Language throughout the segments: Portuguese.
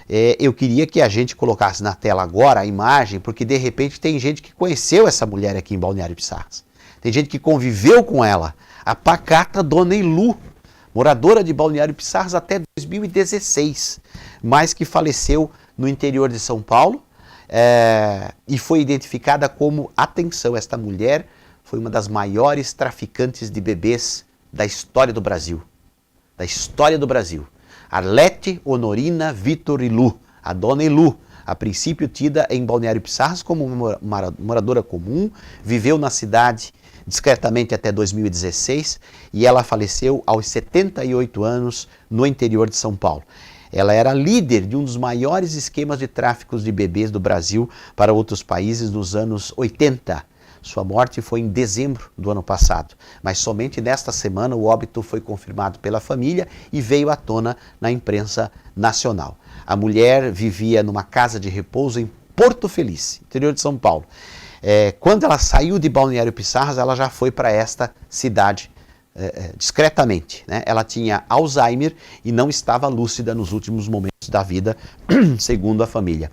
Eu queria que a gente colocasse na tela agora a imagem, porque de repente tem gente que conheceu essa mulher aqui em Balneário Pissarras. Tem gente que conviveu com ela, a pacata Dona Ilu, moradora de Balneário Pissarras até 2016, mas que faleceu no interior de São Paulo e foi identificada como, atenção, esta mulher foi uma das maiores traficantes de bebês da história do Brasil. Da história do Brasil. Arlete Honorina Vitor Ilu, a Dona Ilu, a princípio tida em Balneário Pissarras como uma moradora comum, viveu na cidade discretamente até 2016 e ela faleceu aos 78 anos no interior de São Paulo. Ela era líder de um dos maiores esquemas de tráfico de bebês do Brasil para outros países nos anos 80. Sua morte foi em dezembro do ano passado, mas somente nesta semana o óbito foi confirmado pela família e veio à tona na imprensa nacional. A mulher vivia numa casa de repouso em Porto Feliz, interior de São Paulo. Quando ela saiu de Balneário Pissarras, ela já foi para esta cidade discretamente, né? Ela tinha Alzheimer e não estava lúcida nos últimos momentos da vida, segundo a família.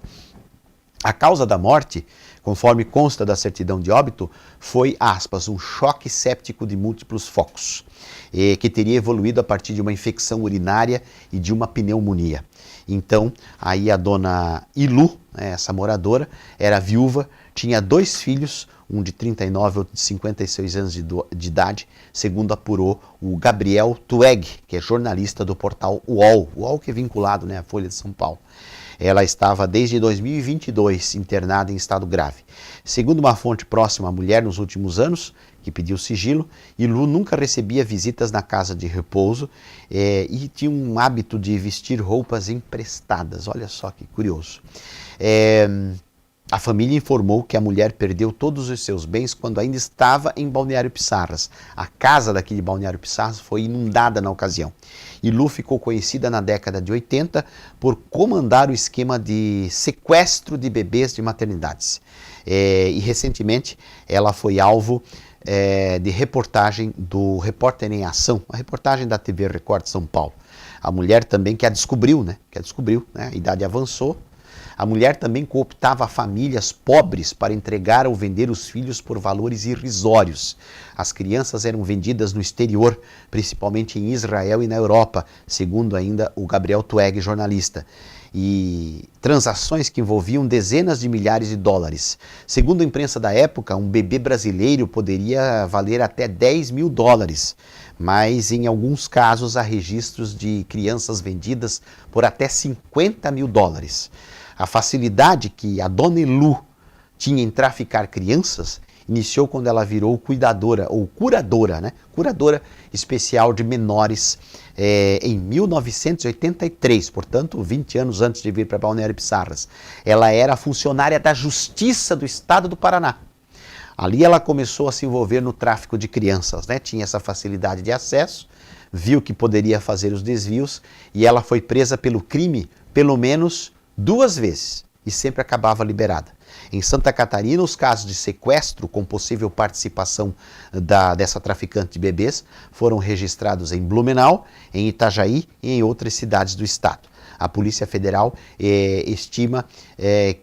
A causa da morte, conforme consta da certidão de óbito, foi, aspas, um choque séptico de múltiplos focos, que teria evoluído a partir de uma infecção urinária e de uma pneumonia. Então, aí a Dona Ilu, essa moradora, era viúva, tinha 2 filhos, um de 39 e outro de 56 anos de idade, segundo apurou o Gabriel Tueg, que é jornalista do portal UOL que é vinculado, à Folha de São Paulo. Ela estava desde 2022 internada em estado grave. Segundo uma fonte próxima à mulher nos últimos anos, que pediu sigilo, Ilu nunca recebia visitas na casa de repouso e tinha um hábito de vestir roupas emprestadas. Olha só que curioso. A família informou que a mulher perdeu todos os seus bens quando ainda estava em Balneário Pissarras. A casa daqui de Balneário Pissarras foi inundada na ocasião. Ilu ficou conhecida na década de 80 por comandar o esquema de sequestro de bebês de maternidades. E recentemente ela foi alvo de reportagem do Repórter em Ação, a reportagem da TV Record de São Paulo. A mulher também que a descobriu, a idade avançou. A mulher também cooptava famílias pobres para entregar ou vender os filhos por valores irrisórios. As crianças eram vendidas no exterior, principalmente em Israel e na Europa, segundo ainda o Gabriel Tueg, jornalista. E transações que envolviam dezenas de milhares de dólares. Segundo a imprensa da época, um bebê brasileiro poderia valer até 10 mil dólares. Mas em alguns casos há registros de crianças vendidas por até 50 mil dólares. A facilidade que a Dona Ilu tinha em traficar crianças iniciou quando ela virou cuidadora ou curadora, curadora especial de menores em 1983, portanto 20 anos antes de vir para Balneário Pissarras. Ela era funcionária da Justiça do Estado do Paraná. Ali ela começou a se envolver no tráfico de crianças, tinha essa facilidade de acesso, viu que poderia fazer os desvios e ela foi presa pelo crime pelo menos 2 vezes e sempre acabava liberada. Em Santa Catarina, os casos de sequestro com possível participação dessa traficante de bebês foram registrados em Blumenau, em Itajaí e em outras cidades do estado. A Polícia Federal estima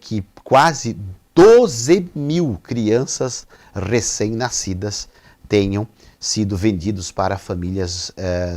que quase 12 mil crianças recém-nascidas tenham sido vendidos para famílias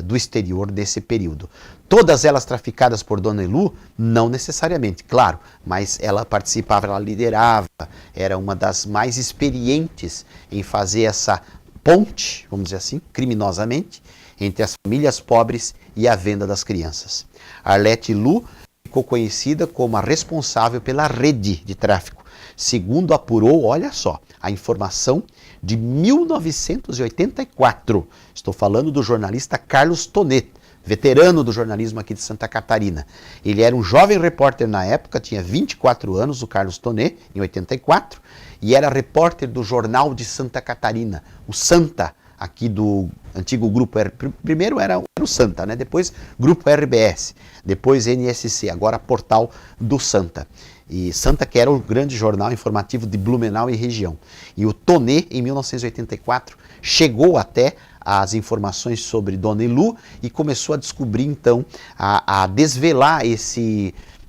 do exterior nesse período. Todas elas traficadas por Dona Ilu? Não necessariamente, claro, mas ela participava, ela liderava, era uma das mais experientes em fazer essa ponte, vamos dizer assim, criminosamente, entre as famílias pobres e a venda das crianças. Arlete Ilu ficou conhecida como a responsável pela rede de tráfico. Segundo apurou, olha só, a informação de 1984. Estou falando do jornalista Carlos Tonet, veterano do jornalismo aqui de Santa Catarina. Ele era um jovem repórter na época, tinha 24 anos, o Carlos Tonet, em 84, e era repórter do Jornal de Santa Catarina, o Santa, aqui do antigo Grupo R. Primeiro era o Santa, depois Grupo RBS, depois NSC, agora Portal do Santa. E Santa, que era o grande jornal informativo de Blumenau e região. E o Tonet, em 1984, chegou até as informações sobre Dona Ilu e começou a descobrir, então, a desvelar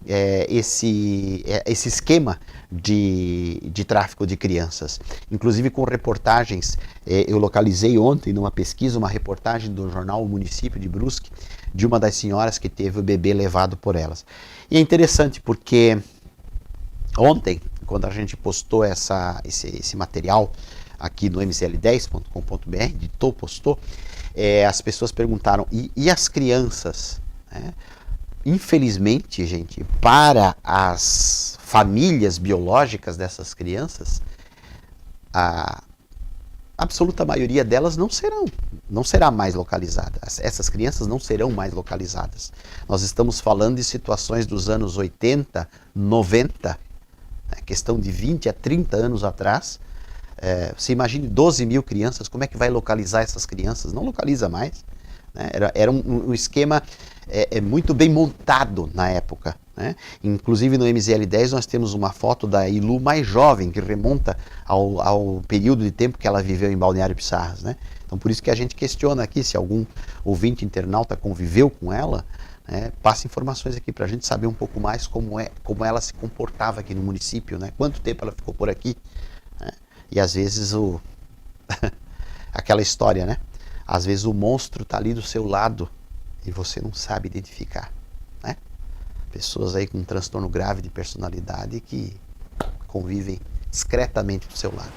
esse esquema de tráfico de crianças. Inclusive com reportagens, eu localizei ontem numa pesquisa uma reportagem do jornal O Município de Brusque, de uma das senhoras que teve o bebê levado por elas. E é interessante porque ontem, quando a gente postou esse material aqui no mcl10.com.br, editou, postou, as pessoas perguntaram, e as crianças? Infelizmente, gente, para as famílias biológicas dessas crianças, a absoluta maioria delas não será mais localizada. Essas crianças não serão mais localizadas. Nós estamos falando de situações dos anos 80, 90, questão de 20 a 30 anos atrás. Você imagine 12 mil crianças, como é que vai localizar essas crianças? Não localiza mais. Era um esquema muito bem montado na época. Inclusive no MZL10 nós temos uma foto da Ilu mais jovem, que remonta ao período de tempo que ela viveu em Balneário Pissarras. Então por isso que a gente questiona aqui, se algum ouvinte internauta conviveu com ela, passa informações aqui para a gente saber um pouco mais como ela se comportava aqui no município, quanto tempo ela ficou por aqui. E às vezes aquela história, às vezes o monstro está ali do seu lado e você não sabe identificar. Pessoas aí com um transtorno grave de personalidade que convivem discretamente do seu lado.